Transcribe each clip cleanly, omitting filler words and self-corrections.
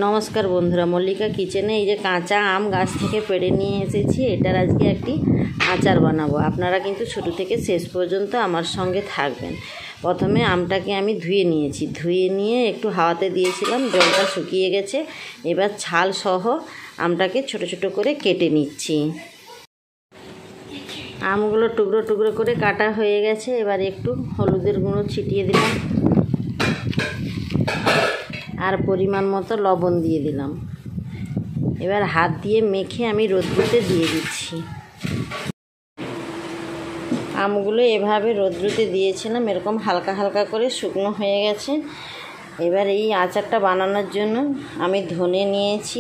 নমস্কার বন্ধুরা, মল্লিকা কিচেনে এই যে কাঁচা আম গাছ থেকে পেড়ে নিয়ে এসেছি। এটার আজকে একটি আচার বানাবো। আপনারা কিন্তু শুরু থেকে শেষ পর্যন্ত আমার সঙ্গে থাকবেন। প্রথমে আমটাকে আমি ধুয়ে নিয়েছি, ধুয়ে নিয়ে একটু হাওয়াতে দিয়েছিলাম, জলটা শুকিয়ে গেছে। এবার ছাল সহ আমটাকে ছোট ছোট করে কেটে নিচ্ছি। আমগুলো টুকরো টুকরো করে কাটা হয়ে গেছে। এবার একটু হলুদের গুঁড়ো ছিটিয়ে দিলাম আর পরিমাণ মতো লবণ দিয়ে দিলাম। এবার হাত দিয়ে মেখে আমি রোদ্রুতে দিয়ে দিচ্ছি। আমগুলো এভাবে রোদ্রুতে দিয়েছিলাম, এরকম হালকা হালকা করে শুকনো হয়ে গেছে। এবার এই আচারটা বানানোর জন্য আমি ধনে নিয়েছি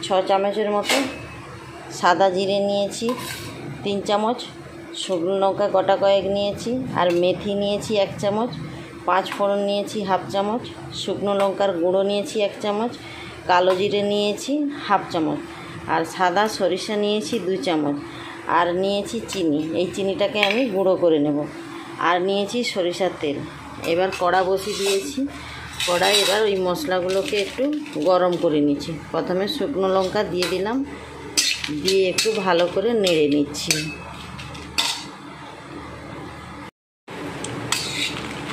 6 চামচের মতো, সাদা জিরে নিয়েছি 3 চামচ, শুকনো লঙ্কা গোটা কয়েক নিয়েছি, আর মেথি নিয়েছি 1 চামচ, 5 ফোড়ন নিয়েছি 1/2 চামচ, শুকনো লঙ্কার গুঁড়ো নিয়েছি 1 চামচ, কালো জিরে নিয়েছি 1/2 চামচ, আর সাদা সরিষা নিয়েছি 2 চামচ, আর নিয়েছি চিনি। এই চিনিটাকে আমি গুঁড়ো করে নেব। আর নিয়েছি সরিষার তেল। এবার কড়া বসিয়ে দিয়েছি। কড়াই এবার ওই মশলাগুলোকে একটু গরম করে নিচ্ছি। প্রথমে শুকনো লঙ্কা দিয়ে দিলাম, দিয়ে একটু ভালো করে নেড়ে নিচ্ছি।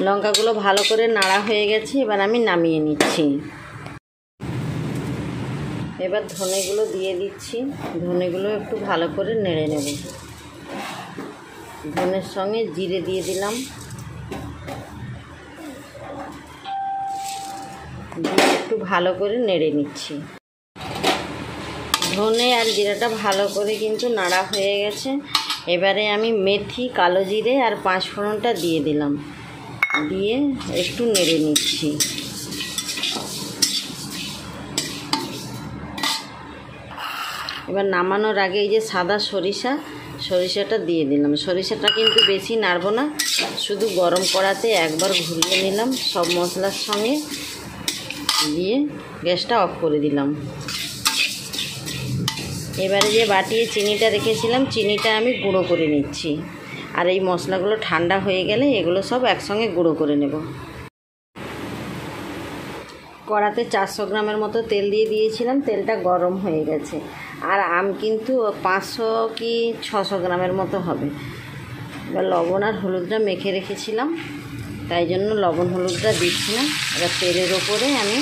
লঙ্কাগুলো ভালো করে নাড়া হয়ে গেছে, এবার আমি নামিয়ে নিচ্ছি। এবার ধনেগুলো দিয়ে দিচ্ছি। ধনেগুলো একটু ভালো করে নেড়ে নেব। ধনের সঙ্গে জিরে দিয়ে দিলাম, দিয়ে একটু ভালো করে নেড়ে নিচ্ছি। ধনে আর জিরাটা ভালো করে কিন্তু নাড়া হয়ে গেছে। এবারে আমি মেথি, কালো জিরে আর 5 ফোড়নটা দিয়ে দিলাম, দিয়ে একটু নেড়ে নিচ্ছি। এবার নামানোর আগে এই যে সাদা সরিষাটা দিয়ে দিলাম। সরিষাটা কিন্তু বেশি নাড়বো না, শুধু গরম কড়াতে একবার ঘুরিয়ে নিলাম সব মশলার সঙ্গে, দিয়ে গ্যাসটা অফ করে দিলাম। এবারে যে বাটিয়ে চিনিটা রেখেছিলাম, চিনিটা আমি গুঁড়ো করে নিচ্ছি। আর এই মশলাগুলো ঠান্ডা হয়ে গেলে এগুলো সব একসঙ্গে গুঁড়ো করে নেব। কড়াতে 400 গ্রামের মতো তেল দিয়ে দিয়েছিলাম, তেলটা গরম হয়ে গেছে। আর আম কিন্তু 500 কি 600 গ্রামের মতো হবে। এবার লবণ আর হলুদটা মেখে রেখেছিলাম, তাই জন্য লবণ হলুদটা দিচ্ছি না। এবার তেলের ওপরে আমি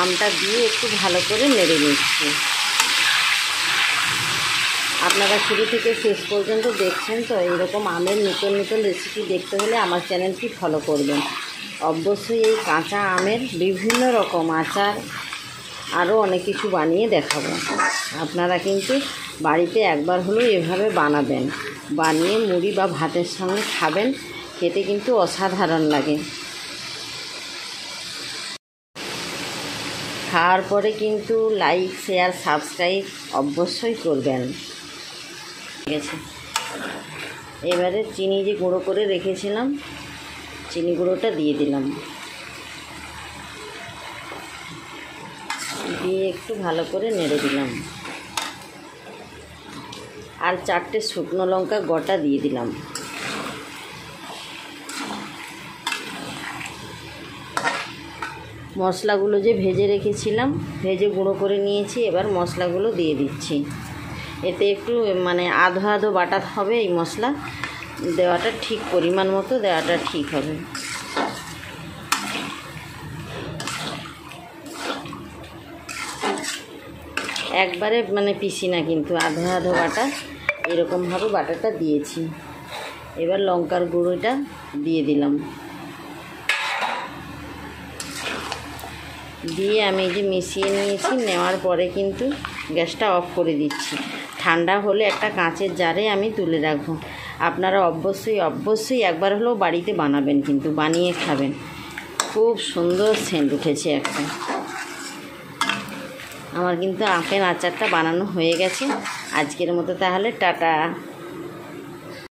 আমটা দিয়ে একটু ভালো করে নেড়ে নিচ্ছি। আপনারা শুরু থেকে শেষ পর্যন্ত দেখছেন তো। এইরকম আমের নতুন নতুন রেসিপি দেখতে হলে আমার চ্যানেলটি ফলো করবেন। অবশ্যই এই কাঁচা আমের বিভিন্ন রকম আচার আরও অনেক কিছু বানিয়ে দেখাবো। আপনারা কিন্তু বাড়িতে একবার হলেও এভাবে বানাবেন, বানিয়ে মুড়ি বা ভাতের সঙ্গে খাবেন, খেতে কিন্তু অসাধারণ লাগে। খাওয়ার পরে কিন্তু লাইক, শেয়ার, সাবস্ক্রাইব অবশ্যই করবেন। ঠিক আছে, এবারে চিনি যে গুঁড়ো করে রেখেছিলাম, চিনি গুঁড়োটা দিয়ে দিলাম, দিয়ে একটু ভালো করে নেড়ে দিলাম। আর 4টে শুকনো লঙ্কা গোটা দিয়ে দিলাম। মশলাগুলো যে ভেজে রেখেছিলাম, ভেজে গুঁড়ো করে নিয়েছি, এবার মশলাগুলো দিয়ে দিচ্ছি। এতে একটু আধো আধো বাটা হবে। এই মশলা দেওয়াটা ঠিক, পরিমাণ মতো দেওয়াটা ঠিক হবে। একবারে পিসি না, কিন্তু আধো আধো বাটা, এরকমভাবে বাটাটা দিয়েছি। এবার লঙ্কার গুঁড়োটা দিয়ে দিলাম, দিয়ে আমি যে মিশিয়ে নিয়েছি। নেওয়ার পরে কিন্তু গ্যাসটা অফ করে দিচ্ছি। ঠান্ডা হলে একটা কাঁচের জারে আমি তুলে রাখবো। আপনারা অবশ্যই একবার হলেও বাড়িতে বানাবেন, কিন্তু বানিয়ে খাবেন। খুব সুন্দর সেন্ট উঠেছে একটা। আমার কিন্তু আখের আচারটা বানানো হয়ে গেছে। আজকের মতো তাহলে টাটা।